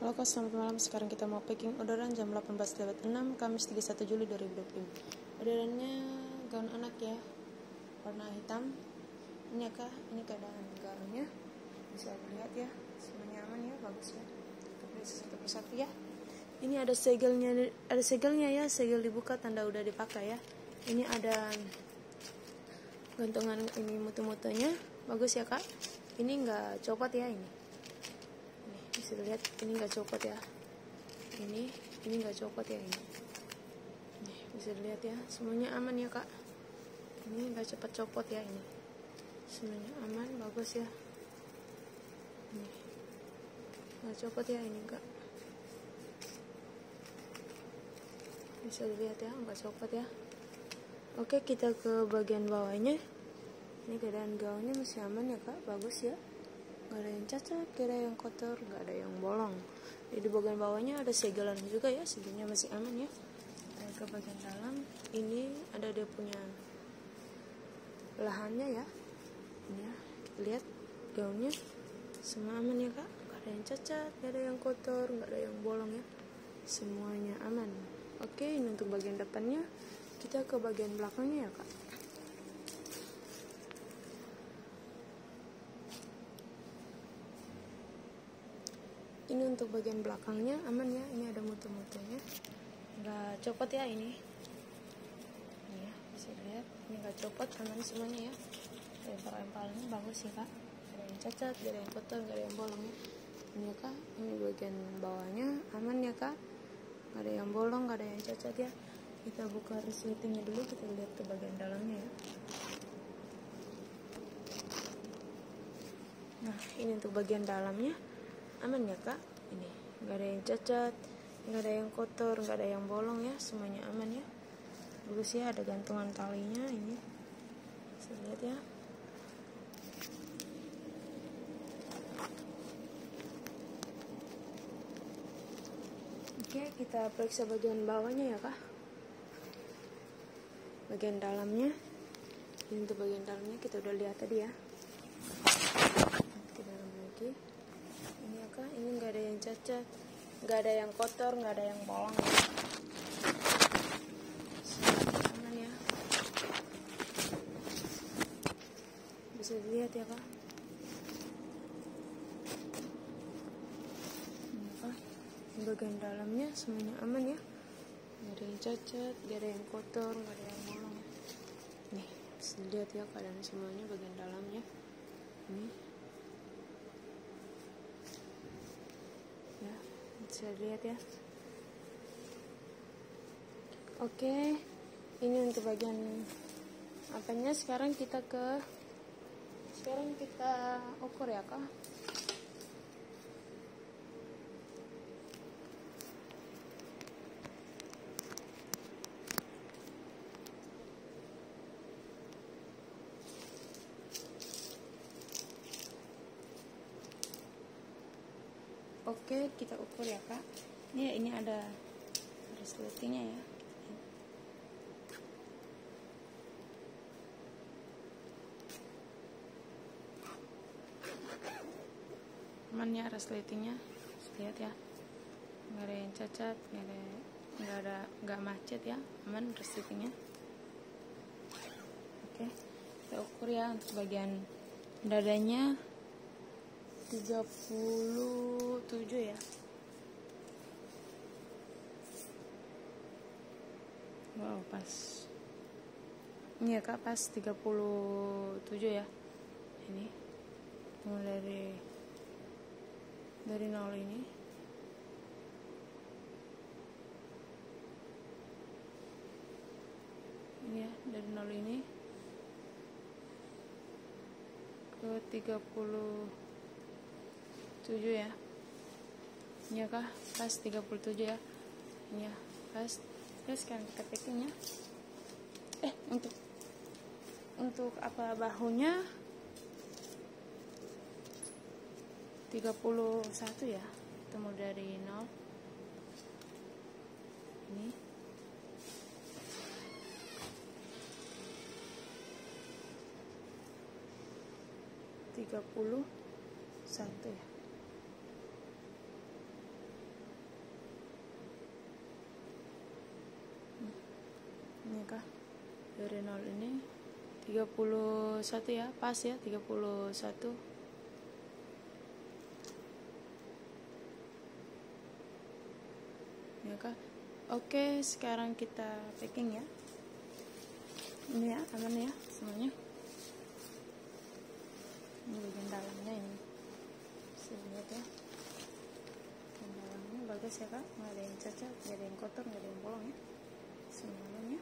Halo Kak, selamat malam. Sekarang kita mau packing orderan jam 18.06 Kamis 31 Juli 2020. Orderannya gaun anak ya, warna hitam. Ini ya Kak, ini keadaan gaunnya. Bisa dilihat ya, semuanya aman ya, bagus ya. Kita periksa satu persatu ya. Ini ada segelnya ya, segel dibuka tanda udah dipakai ya. Ini ada gantungan ini mutu-mutunya, bagus ya Kak. Ini enggak copot ya ini. Bisa lihat ini nggak copot ya, ini nggak copot ya ini. Nih, bisa dilihat ya, semuanya aman ya Kak. Ini nggak cepat copot ya ini, semuanya aman, bagus ya. Nih, nggak copot ya ini Kak. Bisa dilihat ya, nggak copot ya. Oke, kita ke bagian bawahnya. Ini keadaan gaunnya masih aman ya Kak, bagus ya. Gak ada yang cacat, gak ada yang kotor, gak ada yang bolong. Jadi di bagian bawahnya ada segelan juga ya, segelnya masih aman ya. Dan ke bagian dalam ini ada dia punya belahannya ya. Ini ya, lihat gaunnya semua aman ya Kak. Gak ada yang cacat, gak ada yang kotor, gak ada yang bolong ya. Semuanya aman. Oke, ini untuk bagian depannya. Kita ke bagian belakangnya ya Kak. Ini untuk bagian belakangnya aman ya, ini ada mutu-mutunya, nggak copot ya ini ya, bisa lihat ini nggak copot, aman semuanya ya. Lempar-lemparnya bagus ya Kak, gak ada yang cacat, gak ada yang kotor, gak ada yang bolong ya. Ini ya Kak, ini bagian bawahnya aman ya Kak, gak ada yang bolong, gak ada yang cacat ya. Kita buka resletingnya dulu, kita lihat ke bagian dalamnya ya. Nah, ini untuk bagian dalamnya aman ya Kak, ini nggak ada yang cacat, nggak ada yang kotor, nggak ada yang bolong ya, semuanya aman ya, bagus ya. Ada gantungan talinya ini, bisa lihat ya. Oke, kita periksa bagian bawahnya ya Kak, bagian dalamnya. Ini untuk bagian dalamnya kita udah lihat tadi ya. Ke dalam lagi. Ini ya Kak, ini nggak ada yang cacat, nggak ada yang kotor, nggak ada yang bolong ya. Aman ya, bisa dilihat ya Kak. Ini Kak, ini bagian dalamnya semuanya aman ya, nggak ada yang cacat, nggak ada yang kotor, nggak ada yang bolong ya. Nih, bisa dilihat ya keadaan semuanya bagian dalamnya. Ini ya, bisa lihat ya. Oke, ini untuk bagian apanya. Sekarang kita ukur ya Kak. Oke, kita ukur ya Kak. Ini ada resletingnya ya. Aman ya resletingnya, lihat ya. Nggak ada yang cacat, nggak macet ya, aman resletingnya. Oke, kita ukur ya untuk bagian dadanya 37 ya. Wow, pas. Ini ya Kak, pas 37 ya. Ini mulai dari 0 ini. Ini ya, dari 0 ini ke 37 ya. Ini ya Kak, pas 37 ya. Ini ya, pas. Terus sekarang kita packing ya. Untuk apa bahunya 31 ya. Kita mulai dari 0. Ini 31 ya. kah dari 0 ini 31 ya, pas ya 31. Ya kah? Oke, sekarang kita packing ya. Ini ya, aman ya semuanya. Ini bagian dalamnya ini. Bisa lihat ya. Bagian dalamnya bagus ya kak, nggak ada yang cacat, nggak ada yang kotor, nggak ada yang bolong ya. Semuanya.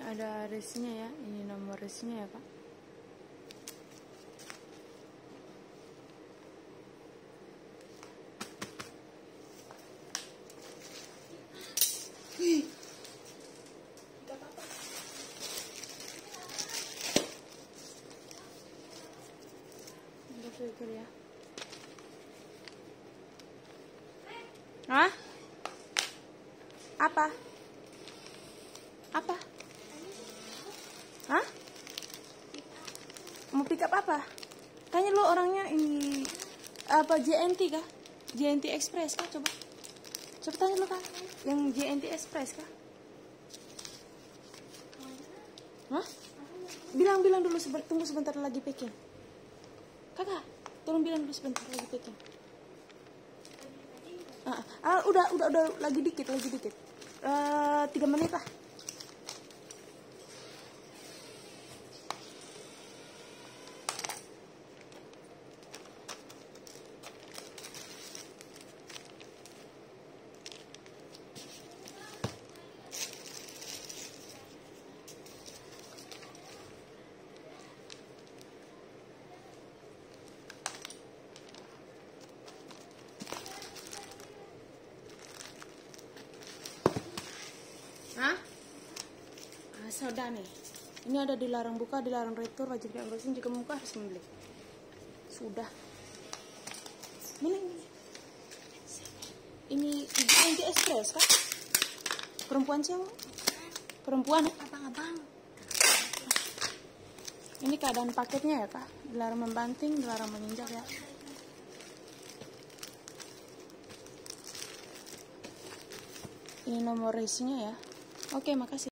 ada resinya ya. Ini nomor resinya ya, Kak. Pikir ya. Hah? Apa? Apa? Hah? Mau pick up apa? Tanya lo orangnya ini apa, JNT kah? JNT Express kah? Coba tanya lo kah? Yang JNT Express kah? Hah? Bilang dulu, tunggu sebentar lagi packing. Kakak, tolong bilang dulu sebentar lagi packing. Udah lagi dikit. 3 menit lah. Hah? Sudah nih. Ini ada dilarang buka, dilarang retur, wajib diambil jika membuka harus membeli. Sudah. Ini JNT Express kah? Perempuan siapa? Perempuan? Abang. Ini keadaan paketnya ya, Kak. Dilarang membanting, dilarang menginjak ya. Ini nomor resinya ya. Oke, makasih.